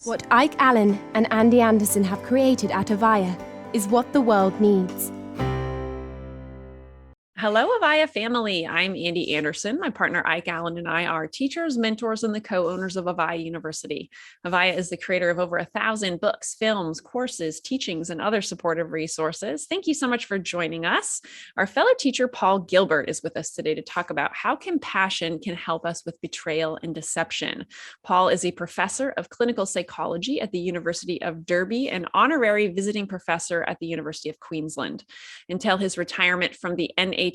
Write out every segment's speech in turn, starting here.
What Ike Allen and Andy Anderson have created at AVAIYA is what the world needs. Hello, AVAIYA family. I'm Andy Anderson. My partner Ike Allen and I are teachers, mentors, and the co-owners of AVAIYA University. AVAIYA is the creator of over 1,000 books, films, courses, teachings, and other supportive resources. Thank you so much for joining us. Our fellow teacher, Paul Gilbert, is with us today to talk about how compassion can help us with betrayal and deception. Paul is a professor of clinical psychology at the University of Derby and honorary visiting professor at the University of Queensland. Until his retirement from the NHS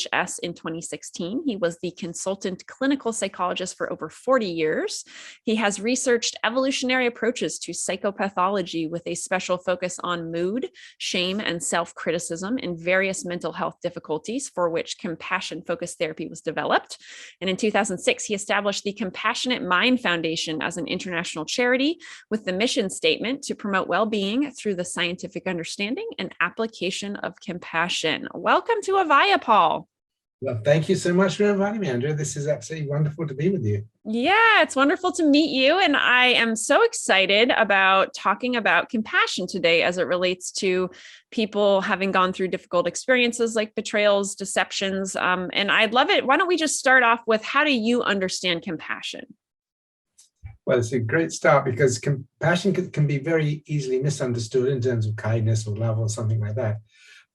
in 2016. He was the consultant clinical psychologist for over 40 years. He has researched evolutionary approaches to psychopathology with a special focus on mood, shame, and self-criticism in various mental health difficulties for which compassion-focused therapy was developed. And in 2006, he established the Compassionate Mind Foundation as an international charity with the mission statement to promote well-being through the scientific understanding and application of compassion. Welcome to AVAIYA, Paul. Well, thank you so much for inviting me, Andrea. This is absolutely wonderful to be with you. Yeah, it's wonderful to meet you. And I am so excited about talking about compassion today as it relates to people having gone through difficult experiences like betrayals, deceptions. And I'd love it. Why don't we just start off with, how do you understand compassion? Well, it's a great start because compassion can be very easily misunderstood in terms of kindness or love or something like that.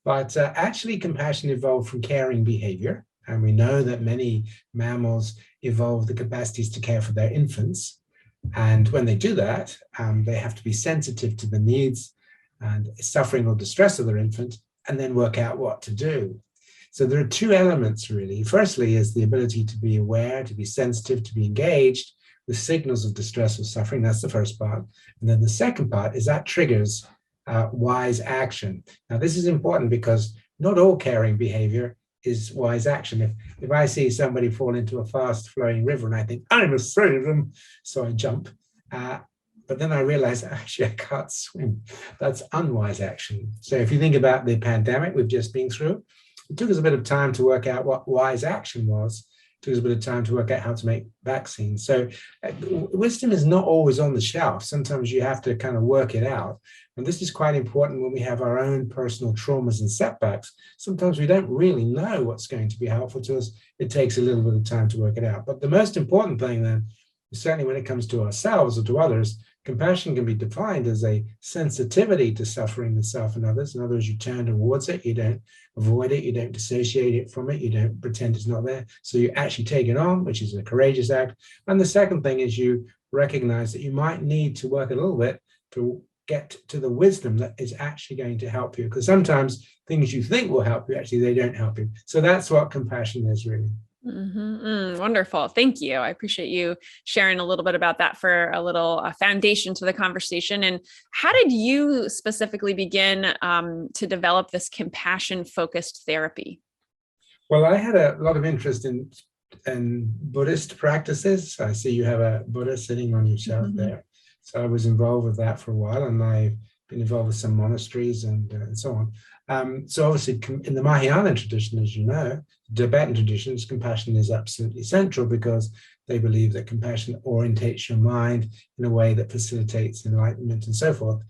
But actually, compassion evolved from caring behavior. And we know that many mammals evolve the capacities to care for their infants. And when they do that, they have to be sensitive to the needs and suffering or distress of their infant, and then work out what to do. So there are two elements, really. Firstly, is the ability to be aware, to be sensitive, to be engaged with signals of distress or suffering. That's the first part. And then the second part is that triggers wise action. Now, this is important because not all caring behavior is wise action. If I see somebody fall into a fast flowing river and I think, I'm afraid of them, so I jump. But then I realize, actually, I can't swim. That's unwise action. So if you think about the pandemic we've just been through, it took us a bit of time to work out what wise action was. It took us a bit of time to work out how to make vaccines. So wisdom is not always on the shelf. Sometimes you have to kind of work it out. And this is quite important when we have our own personal traumas and setbacks. Sometimes we don't really know what's going to be helpful to us. It takes a little bit of time to work it out. But the most important thing then, certainly when it comes to ourselves or to others, compassion can be defined as a sensitivity to suffering in self and others. In other words, you turn towards it, you don't avoid it, you don't dissociate it from it, you don't pretend it's not there. So you actually take it on, which is a courageous act. And the second thing is you recognize that you might need to work a little bit to get to the wisdom that is actually going to help you. Because sometimes things you think will help you, actually, they don't help you. So that's what compassion is, really. Wonderful. Thank you. I appreciate you sharing a little bit about that for a little foundation to the conversation. And how did you specifically begin to develop this compassion-focused therapy? Well, I had a lot of interest in Buddhist practices. I see you have a Buddha sitting on your shelf there. So I was involved with that for a while, and I've been involved with some monasteries and so on. So obviously in the Mahayana tradition, as you know, Tibetan traditions, compassion is absolutely central because they believe that compassion orientates your mind in a way that facilitates enlightenment and so forth.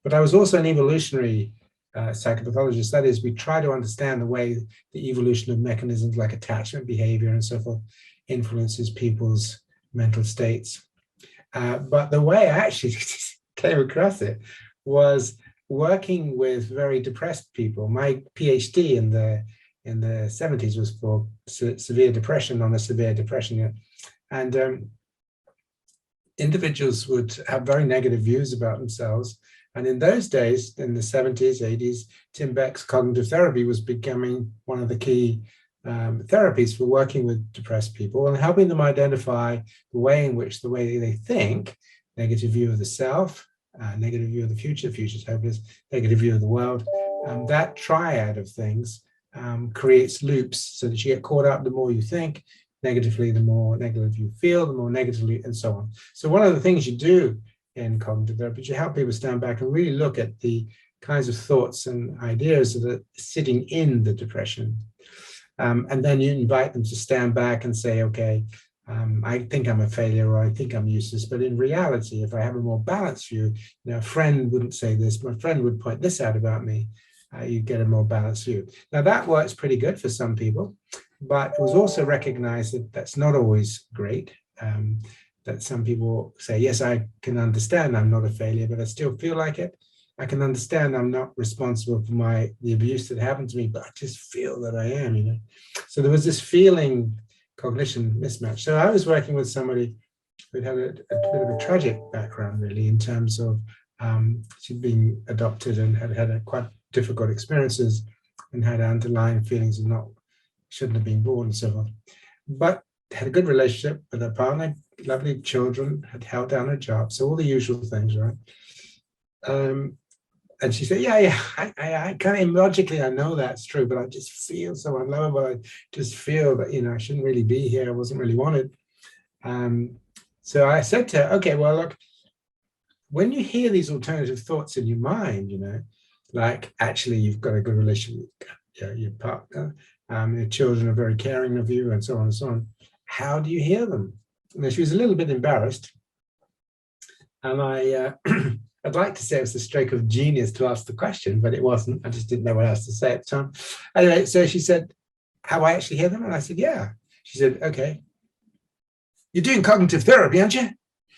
But I was also an evolutionary psychopathologist. That is, we try to understand the way the evolution of mechanisms like attachment behavior and so forth influences people's mental states. But the way I actually came across it was working with very depressed people. My PhD in the 70s was for severe depression, on a severe depression. And individuals would have very negative views about themselves. And in those days, in the 70s, 80s, Tim Beck's cognitive therapy was becoming one of the key therapies for working with depressed people and helping them identify the way in which the way they think, negative view of the self, negative view of the future is hopeless, negative view of the world, that triad of things creates loops so that you get caught up the more you think negatively, the more negative you feel, the more negatively, and so on. So one of the things you do in cognitive therapy is you help people stand back and really look at the kinds of thoughts and ideas that are sitting in the depression. And then you invite them to stand back and say, okay, I think I'm a failure, or I think I'm useless. But in reality, if I have a more balanced view, a friend wouldn't say this, my friend would point this out about me. You get a more balanced view. Now that works pretty good for some people, but it was also recognized that that's not always great. That some people say, yes, I can understand I'm not a failure, but I still feel like it. I can understand I'm not responsible for the abuse that happened to me, but I just feel that I am, So there was this feeling cognition mismatch. So I was working with somebody who'd had a bit of a tragic background, really, in terms of she'd been adopted and had had quite difficult experiences and had underlying feelings of shouldn't have been born and so on. But had a good relationship with her partner, lovely children, had held down her job. So all the usual things, right? And she said, yeah, I kind of logically, I know that's true, but I just feel so unlovable. I just feel that, I shouldn't really be here. I wasn't really wanted. So I said to her, okay, well, look, when you hear these alternative thoughts in your mind, like actually you've got a good relationship with your partner, your children are very caring of you, and so on and so on. How do you hear them? And she was a little bit embarrassed. And I'd like to say it was a stroke of genius to ask the question, but it wasn't. I just didn't know what else to say at the time. Anyway, so she said, how I actually hear them? And I said, yeah. She said, okay. You're doing cognitive therapy, aren't you?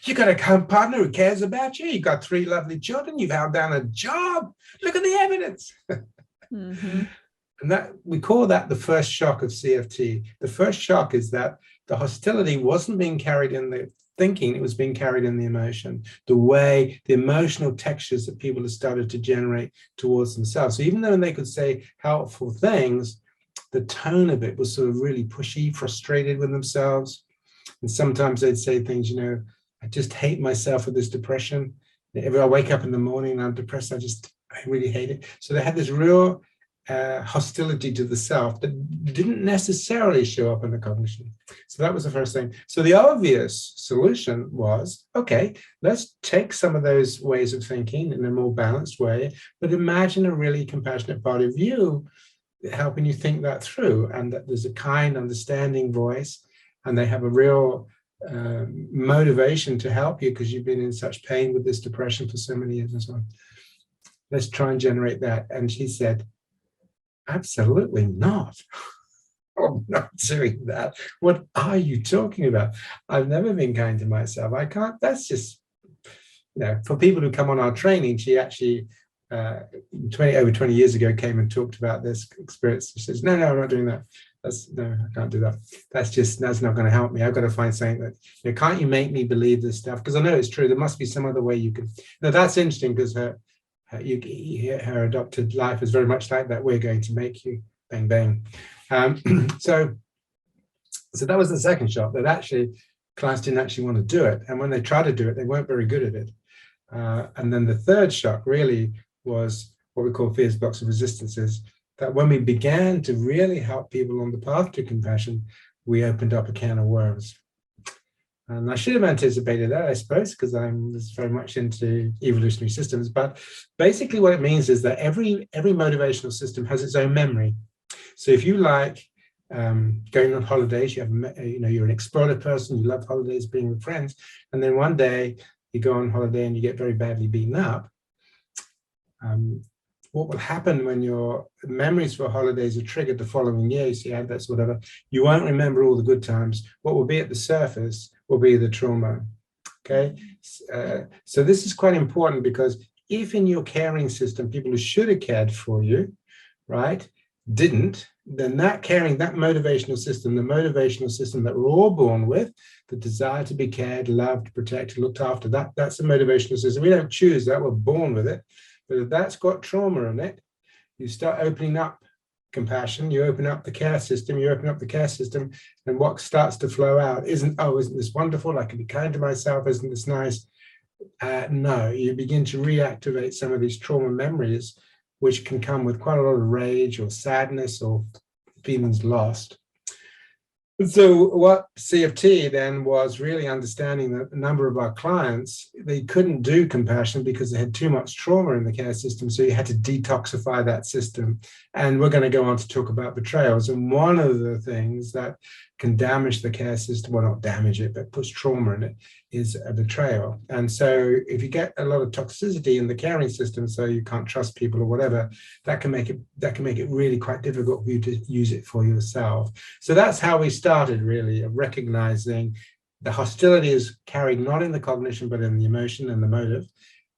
You got a partner who cares about you. You've got 3 lovely children. You've held down a job. Look at the evidence. Mm-hmm. And that we call that the first shock of CFT. The first shock is that the hostility wasn't being carried in the thinking, it was being carried in the emotion, the emotional textures that people have started to generate towards themselves. So even though they could say helpful things, the tone of it was sort of really pushy, frustrated with themselves. And sometimes they'd say things, I just hate myself with this depression. If I wake up in the morning and I'm depressed, I really hate it. So they had this real hostility to the self that didn't necessarily show up in the cognition. So that was the first thing. So the obvious solution was, okay, let's take some of those ways of thinking in a more balanced way, but imagine a really compassionate part of you helping you think that through, and that there's a kind, understanding voice, and they have a real motivation to help you because you've been in such pain with this depression for so many years and so on. Let's try and generate that. And she said, absolutely not. I'm not doing that. What are you talking about? I've never been kind to myself. I can't. That's just, for people who come on our training, she actually, over 20 years ago, came and talked about this experience. She says, no, I'm not doing that. No, I can't do that. That's not going to help me. I've got to find something that, can't you make me believe this stuff? Because I know it's true. There must be some other way you can. Now, that's interesting because her adopted life is very much like that. We're going to make you, bang, bang. So that was the second shock, that actually clients didn't actually want to do it. And when they tried to do it, they weren't very good at it. And then the third shock really was what we call fears, blocks, and resistances, that when we began to really help people on the path to compassion, we opened up a can of worms. And I should have anticipated that, I suppose, because I'm very much into evolutionary systems. But basically what it means is that every motivational system has its own memory. So if you like going on holidays, you're an explorer person, you love holidays, being with friends, and then one day you go on holiday and you get very badly beaten up. What will happen when your memories for holidays are triggered the following year, you see that's whatever, you won't remember all the good times. What will be at the surface will be the trauma, okay? So this is quite important, because if in your caring system, people who should have cared for you, right, didn't, then that caring, that motivational system, the motivational system that we're all born with, the desire to be cared, loved, protected, looked after, that's a motivational system. We don't choose that, we're born with it. But if that's got trauma in it, you start opening up compassion, you open up the care system, and what starts to flow out isn't this wonderful, I can be kind to myself, isn't this nice? No, you begin to reactivate some of these trauma memories, which can come with quite a lot of rage or sadness or feelings lost. And so what CFT then was really understanding that a number of our clients, they couldn't do compassion because they had too much trauma in the care system. So you had to detoxify that system. And we're going to go on to talk about betrayals. And one of the things that can damage the care system, well, not damage it, but puts trauma in it, is a betrayal. And so if you get a lot of toxicity in the caring system, so you can't trust people or whatever, that can make it really quite difficult for you to use it for yourself. So that's how we started, really, of recognizing the hostility is carried not in the cognition, but in the emotion and the motive.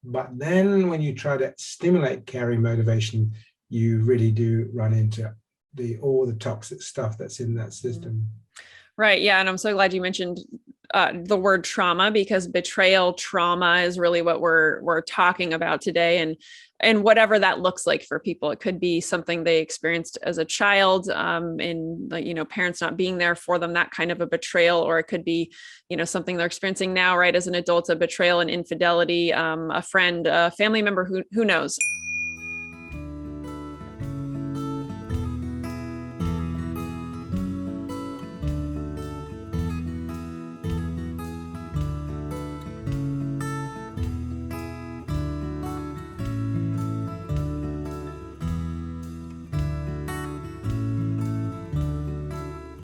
But then when you try to stimulate caring motivation, you really do run into all the toxic stuff that's in that system. Right. Yeah. And I'm so glad you mentioned the word trauma, because betrayal trauma is really what we're talking about today. And whatever that looks like for people, it could be something they experienced as a child, and parents not being there for them, that kind of a betrayal, or it could be, something they're experiencing now, right, as an adult, a betrayal and infidelity, a friend, a family member, who knows.